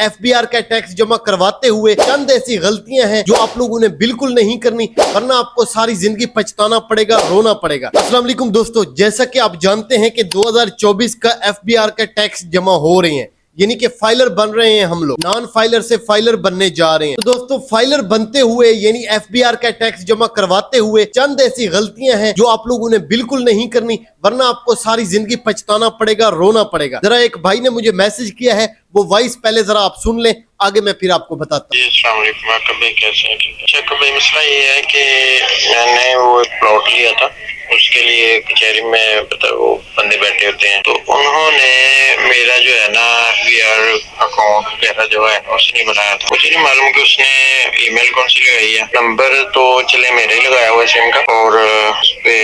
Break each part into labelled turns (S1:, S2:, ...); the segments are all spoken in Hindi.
S1: FBR का टैक्स जमा करवाते हुए चंद ऐसी गलतियां हैं जो आप लोगों ने बिल्कुल नहीं करनी, वरना आपको सारी जिंदगी पछताना पड़ेगा, रोना पड़ेगा। अस्सलाम वालेकुम दोस्तों, जैसा कि आप जानते हैं कि 2024 का FBR का टैक्स जमा हो रहे हैं, यानी कि फाइलर बन रहे हैं हम लोग, नॉन फाइलर से फाइलर बनने जा रहे हैं। तो दोस्तों फाइलर बनते हुए यानी FBR का टैक्स जमा करवाते हुए चंद ऐसी गलतियां हैं जो आप लोगों ने बिल्कुल नहीं करनी, वरना आपको सारी जिंदगी पछताना पड़ेगा, रोना पड़ेगा। जरा एक भाई ने मुझे मैसेज किया है, वो वॉइस पहले जरा आप सुन लें, आगे मैं फिर आपको बताता हूँ।
S2: अस्सलाम वालेकुम, कभी कैसे हैं? अच्छा, कभी मसला ये है कि मैंने वो एक प्लॉट लिया था, उसके लिए कचहरी में वो बंदे बैठे होते हैं, तो उन्होंने मेरा जो है ना FBR अकाउंट वगैरह जो है उसने नहीं बनाया था। मुझे नहीं मालूम कि उसने ईमेल कौन सी लगाई है। नंबर तो चले मेरे ही लगाया हुआ है सिम का, और उस पे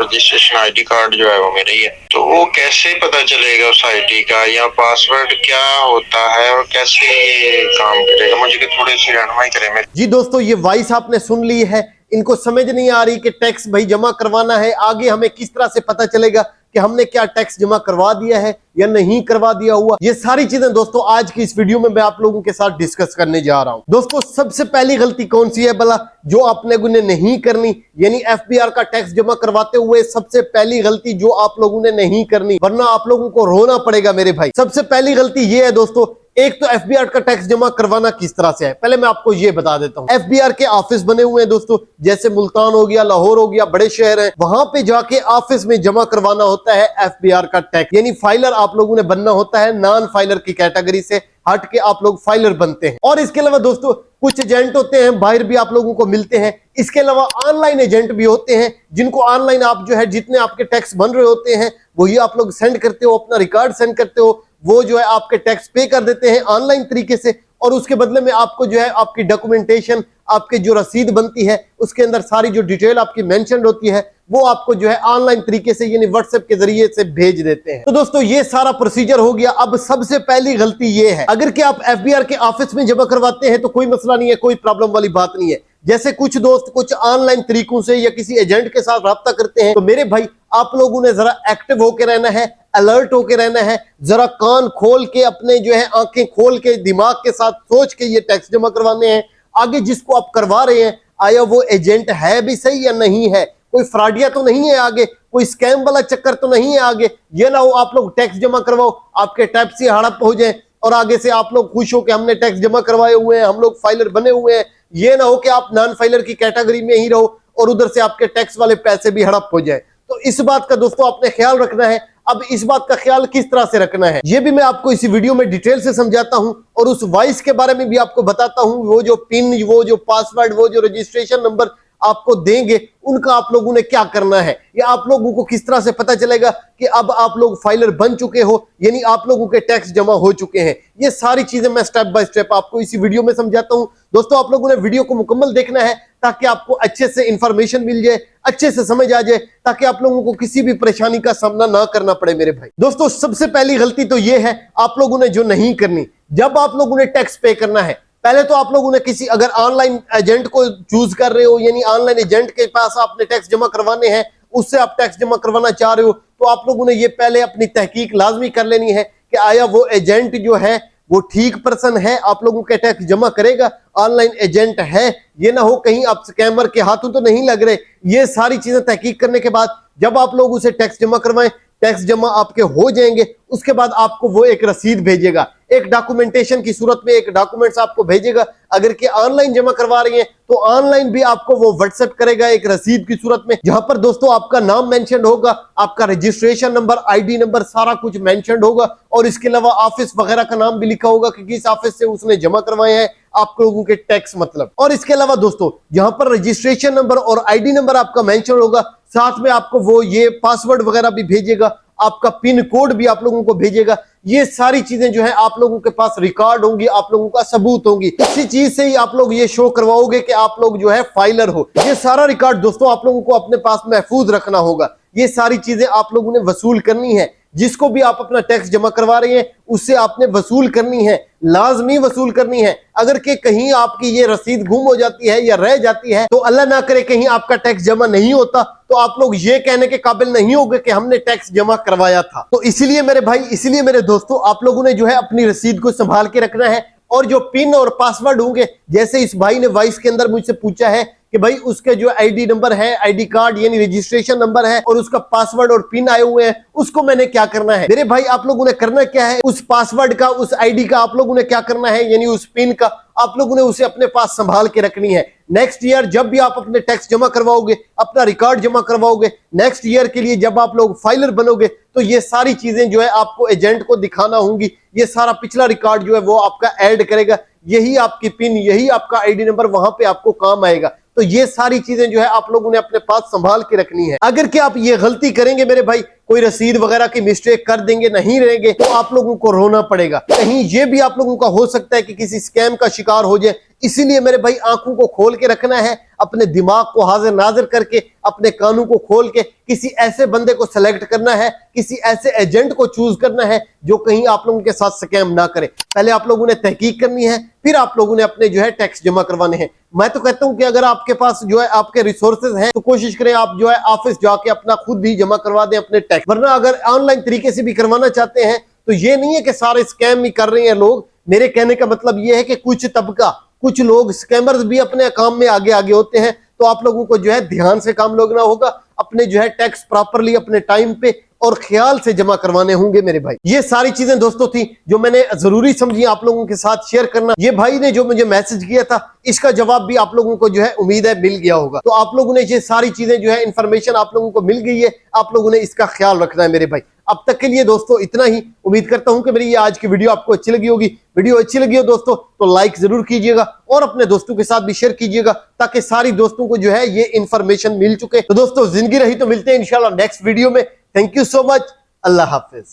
S2: रजिस्ट्रेशन ID कार्ड जो है वो मेरा ही है। तो वो कैसे पता चलेगा उस ID का, या पासवर्ड क्या होता है और कैसे काम करेगा? मुझे थोड़ी सी रहनुमाई करें मेरे।
S1: जी दोस्तों, ये वॉइस आपने सुन ली है। इनको समझ नहीं आ रही कि टैक्स भाई जमा करवाना है, आगे हमें किस तरह से पता चलेगा कि हमने क्या टैक्स जमा करवा दिया है या नहीं करवा दिया हुआ। ये सारी चीजें दोस्तों आज की इस वीडियो में मैं आप लोगों के साथ डिस्कस करने जा रहा हूं। दोस्तों सबसे पहली गलती कौन सी है भला जो आप लोगों ने नहीं करनी, यानी FBR का टैक्स जमा करवाते हुए सबसे पहली गलती जो आप लोगों ने नहीं करनी, वरना आप लोगों को रोना पड़ेगा मेरे भाई। सबसे पहली गलती ये है दोस्तों, एक तो FBR का टैक्स जमा करवाना किस तरह से है, पहले मैं आपको ये बता देता हूँ। FBR के ऑफिस बने हुए हैं दोस्तों, जैसे मुल्तान हो गया, लाहौर हो गया, बड़े शहर हैं, वहां पे जाके ऑफिस में जमा करवाना होता है FBR का टैक्स। यानी फाइलर आप लोगों ने बनना होता है, नॉन फाइलर की कैटेगरी से हट के आप लोग फाइलर बनते हैं। और इसके अलावा दोस्तों कुछ एजेंट होते हैं, बाहर भी आप लोगों को मिलते हैं। इसके अलावा ऑनलाइन एजेंट भी होते हैं, जिनको ऑनलाइन आप जो है जितने आपके टैक्स बन रहे होते हैं वही आप लोग सेंड करते हो, अपना रिकॉर्ड सेंड करते हो, वो जो है आपके टैक्स पे कर देते हैं ऑनलाइन तरीके से, और उसके बदले में आपको जो है आपकी डॉक्यूमेंटेशन, आपके जो रसीद बनती है उसके अंदर सारी जो डिटेल आपकी मेंशन होती है वो आपको जो है ऑनलाइन तरीके से यानी व्हाट्सएप के जरिए से भेज देते हैं। तो दोस्तों ये सारा प्रोसीजर हो गया। अब सबसे पहली गलती ये है, अगर कि आप FBR के ऑफिस में जमा करवाते हैं तो कोई मसला नहीं है, कोई प्रॉब्लम वाली बात नहीं है। जैसे कुछ दोस्त कुछ ऑनलाइन तरीकों से या किसी एजेंट के साथ राब्ता करते हैं, तो मेरे भाई आप लोगों ने जरा एक्टिव होकर रहना है, अलर्ट होकर रहना है, जरा कान खोल के अपने जो है आंखें खोल के दिमाग के साथ सोच के ये टैक्स जमा करवाने हैं। आगे जिसको आप करवा रहे हैं आया वो एजेंट है भी सही या नहीं है, कोई फ्रॉडिया तो नहीं है आगे, कोई स्कैम वाला चक्कर तो नहीं है आगे। ये ना हो आप लोग टैक्स जमा करवाओ, आपके टैक्स ही हड़प हो जाए और आगे से आप लोग खुश हो कि हमने टैक्स जमा करवाए हुए हैं, हम लोग फाइलर बने हुए हैं। ये ना हो कि आप नॉन फाइलर की कैटेगरी में ही रहो और उधर से आपके टैक्स वाले पैसे भी हड़प हो जाए। तो इस बात का दोस्तों आपने ख्याल रखना है। अब इस बात का ख्याल किस तरह से रखना है ये भी मैं आपको इसी वीडियो में डिटेल से समझाता हूं, और उस वॉइस के बारे में भी आपको बताता हूं। वो जो पिन, वो जो पासवर्ड, वो जो रजिस्ट्रेशन नंबर आपको देंगे उनका आप लोगों ने क्या करना है, या आप लोगों को किस तरह से पता चलेगा कि अब आप लोग फाइलर बन चुके हो, यानी आप लोगों के टैक्स जमा हो चुके हैं। ये सारी चीजें मैं स्टेप बाय स्टेप आपको इसी वीडियो में समझाता हूं। दोस्तों आप लोगों ने वीडियो को मुकम्मल देखना है ताकि आपको अच्छे से इंफॉर्मेशन मिल जाए, अच्छे से समझ आ जाए, ताकि आप लोगों को किसी भी परेशानी का सामना ना करना पड़े मेरे भाई। दोस्तों सबसे पहली गलती तो ये है आप लोगों ने जो नहीं करनी, जब आप लोगों ने टैक्स पे करना है, पहले तो आप लोगों ने किसी अगर ऑनलाइन एजेंट को चूज कर रहे हो, यानी ऑनलाइन एजेंट के पास आपने टैक्स जमा करवाने हैं, उससे आप टैक्स जमा करवाना चाह रहे हो, तो आप लोगों ने ये पहले अपनी तहकीक लाजमी कर लेनी है कि आया वो एजेंट जो है वो ठीक पर्सन है, आप लोगों के टैक्स जमा करेगा, ऑनलाइन एजेंट है, ये ना हो कहीं आप स्कैमर के हाथों तो नहीं लग रहे। ये सारी चीजें तहकीक करने के बाद जब आप लोग उसे टैक्स जमा करवाएं, टैक्स जमा आपके हो जाएंगे, उसके बाद आपको वो एक रसीद भेजेगा, एक डॉक्यूमेंटेशन की सूरत में एक डॉक्यूमेंट्स आपको भेजेगा। अगर कि ऑनलाइन जमा करवा रही हैं तो ऑनलाइन भी आपको वो व्हाट्सएप करेगा एक रसीद की सूरत में, जहां पर दोस्तों आपका नाम मेंशन होगा, आपका रजिस्ट्रेशन नंबर, ID नंबर, सारा कुछ मेंशन होगा, और इसके अलावा ऑफिस वगैरह का नाम भी लिखा होगा कि किस ऑफिस से उसने जमा करवाए हैं आप लोगों के टैक्स मतलब। और इसके अलावा दोस्तों जहां पर रजिस्ट्रेशन नंबर और ID नंबर आपका मेंशन होगा, साथ में आपको वो ये पासवर्ड वगैरह भी भेजेगा, आपका पिन कोड भी आप लोगों को भेजेगा। ये सारी चीजें जो है आप लोगों के पास रिकॉर्ड होंगी, आप लोगों का सबूत होंगी। इसी चीज से ही आप लोग ये शो करवाओगे कि आप लोग जो है फाइलर हो। ये सारा रिकॉर्ड दोस्तों आप लोगों को अपने पास महफूज रखना होगा। ये सारी चीजें आप लोगों ने वसूल करनी है, जिसको भी आप अपना टैक्स जमा करवा रहे हैं उससे आपने वसूल करनी है, लाजमी वसूल करनी है। अगर के कहीं आपकी ये रसीद गुम हो जाती है या रह जाती है तो अल्लाह ना करे कहीं आपका टैक्स जमा नहीं होता, तो आप लोग ये कहने के काबिल नहीं होगे कि हमने टैक्स जमा करवाया था। तो इसीलिए मेरे भाई, इसीलिए मेरे दोस्तों, आप लोगों ने जो है अपनी रसीद को संभाल के रखना है और जो पिन और पासवर्ड होंगे, जैसे इस भाई ने वॉइस के अंदर मुझसे पूछा है कि भाई उसके जो आईडी नंबर है, आईडी कार्ड यानी रजिस्ट्रेशन नंबर है और उसका पासवर्ड और पिन आए हुए हैं, उसको मैंने क्या करना है। मेरे भाई आप लोगों ने करना क्या है, उस पासवर्ड का, उस आईडी का आप लोगों ने क्या करना है, यानी उस पिन का आप लोगों ने उसे अपने पास संभाल के रखनी है। नेक्स्ट ईयर जब भी आप अपने टैक्स जमा करवाओगे, अपना रिकॉर्ड जमा करवाओगे, नेक्स्ट ईयर के लिए जब आप लोग फाइलर बनोगे, तो ये सारी चीजें जो है आपको एजेंट को दिखाना होंगी। ये सारा पिछला रिकॉर्ड जो है वो आपका ऐड करेगा, यही आपकी पिन, यही आपका आईडी नंबर वहां पे आपको काम आएगा। तो ये सारी चीजें जो है आप लोगों ने अपने पास संभाल के रखनी है। अगर कि आप ये गलती करेंगे मेरे भाई, कोई रसीद वगैरह की मिस्टेक कर देंगे, नहीं रहेंगे, तो आप लोगों को रोना पड़ेगा। कहीं ये भी आप लोगों का हो सकता है कि किसी स्कैम का शिकार हो जाए। इसीलिए मेरे भाई आंखों को खोल के रखना है, अपने दिमाग को हाजिर नाजिर करके, अपने कानों को खोल के किसी ऐसे बंदे को सेलेक्ट करना है, किसी ऐसे एजेंट को चूज करना है जो कहीं आप लोगों के साथ स्कैम ना करे। पहले आप लोगों ने तहकीक करनी है, फिर आप लोगों ने अपने जो है टैक्स जमा करवाने हैं। मैं तो कहता हूं कि अगर आपके पास जो है आपके रिसोर्सेज हैं, तो कोशिश करें आप जो है ऑफिस जाके अपना खुद ही जमा करवा दें अपने टैक्स। वरना अगर ऑनलाइन तरीके से भी करवाना चाहते हैं तो ये नहीं है कि सारे स्कैम ही कर रहे हैं लोग। मेरे कहने का मतलब ये है कि कुछ तबका, कुछ लोग स्कैमर्स भी अपने काम में आगे आगे होते हैं। तो आप लोगों को जो है ध्यान से काम लगना होगा, अपने जो है टैक्स प्रॉपरली अपने टाइम पे और ख्याल से जमा करवाने होंगे मेरे भाई। ये सारी चीजें दोस्तों थी जो मैंने जरूरी समझी आप लोगों के साथ शेयर करना। ये भाई ने जो मुझे मैसेज किया था, इसका जवाब भी आप लोगों को जो है उम्मीद है मिल गया होगा। तो आप लोगों ने ये सारी चीजें जो है इंफॉर्मेशन आप लोगों को मिल गई है, आप लोगों ने इसका ख्याल रखना है मेरे भाई। अब तक के लिए दोस्तों इतना ही। उम्मीद करता हूं कि मेरी ये आज की वीडियो आपको अच्छी लगी होगी। वीडियो अच्छी लगी हो दोस्तों तो लाइक जरूर कीजिएगा और अपने दोस्तों के साथ भी शेयर कीजिएगा, ताकि सारी दोस्तों को जो है ये इंफॉर्मेशन मिल चुके। तो दोस्तों जिंदगी रही तो मिलते हैं इंशाल्लाह नेक्स्ट वीडियो में। Thank you so much. Allah Hafiz.